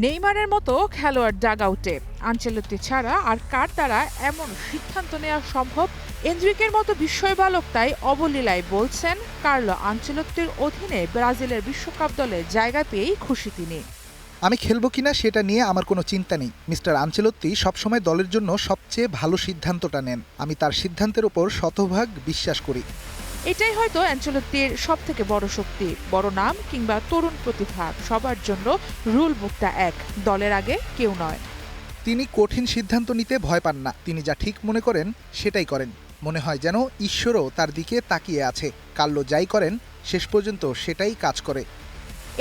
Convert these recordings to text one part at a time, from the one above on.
নেইমারের মতো খেলোয়াড় ডাগআউটে আনচেলত্তি ছাড়া আর কার দ্বারা এমন সিদ্ধান্ত নেওয়া সম্ভব? এনরিকের মতো বিস্ময় বালক তাই অবলীলায় বলছেন, কার্লো আনচেলত্তির অধীনে ব্রাজিলের বিশ্বকাপ দলে জায়গা পেয়েই খুশি তিনি। আমি খেলবো কিনা সেটা নিয়ে আমার কোনো চিন্তা নেই। মিস্টার আনচেলত্তি সবসময় দলের জন্য সবচেয়ে ভালো সিদ্ধান্তটা নেন। আমি তার সিদ্ধান্তের উপর শতভাগ বিশ্বাস করি। এটাই হয়তো আনচেলত্তির সবথেকে বড় শক্তি। বড় নাম কিংবা তরুণ প্রতিভা, সবার জন্য রুল বুকটা এক, দলের আগে কেউ নয়। তিনি কঠিন সিদ্ধান্ত নিতে ভয় পান না। তিনি যা ঠিক মনে করেন সেটাই করেন। মনে হয় যেন ঈশ্বরও তার দিকে তাকিয়ে আছে। কার্লো যাই করেন শেষ পর্যন্ত সেটাই কাজ করে।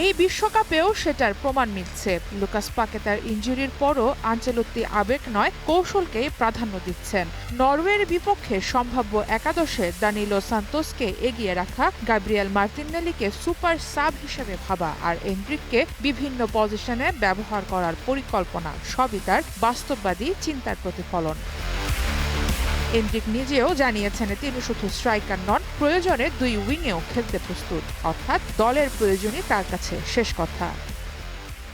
এই বিশ্বকাপেও সেটার প্রমাণ মিলছে। লুকাস পাকেতার ইনজুরির পরও আনচেলত্তি আবেগ নয়, কৌশলকেই প্রাধান্য দিচ্ছেন। নরওয়ের বিপক্ষে সম্ভাব্য একাদশে দানিলো সান্তোসকে এগিয়ে রাখা, গাব্রিয়েল মার্তিনেলিকে সুপার সাব হিসেবে ভাবা আর এনরিককে বিভিন্ন পজিশনে ব্যবহার করার পরিকল্পনা, সবই তার বাস্তববাদী চিন্তার প্রতিফলন। এনরিক নিজেও জানিয়েছেন তিনি শুধু স্ট্রাইকার নন, প্রয়োজনে দুই উইংয়েও খেলতে প্রস্তুত। অর্থাৎ দলের প্রয়োজনই তার কাছে শেষ কথা।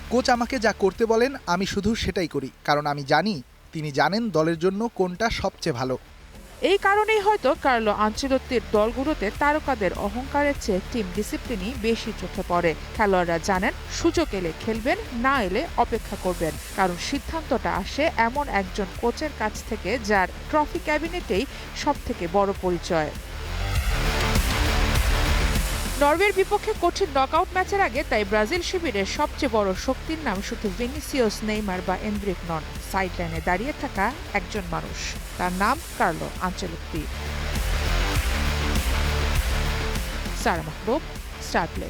কোচ আমাকে যা করতে বলেন আমি শুধু সেটাই করি, কারণ আমি জানি তিনি জানেন দলের জন্য কোনটা সবচেয়ে ভালো। এই কারণেই হয়তো কার্লো আনচেলত্তির দলগুলোতে তারকাদের অহংকারের চেয়ে টিম ডিসিপ্লিনই বেশি চোখে পড়ে। খেলোয়াড়রা জানেন সুযোগ এলে খেলবেন, না এলে অপেক্ষা করবেন, কারণ সিদ্ধান্তটা আসে এমন একজন কোচের কাছ থেকে যার ট্রফি ক্যাবিনেটেই সবথেকে বড় পরিচয়। নরওয়ের বিপক্ষে কঠিন নকআউট ম্যাচের আগে তাই ব্রাজিল শিবিরের সবচেয়ে বড় শক্তির নাম শুধু ভিনিসিয়াস, নেইমার বা এনরিক নন, সাইডলাইনে দাঁড়িয়ে থাকা একজন মানুষ। তার নাম কার্লো আনচেলত্তি। সারা মাহবুব, স্টার প্লে।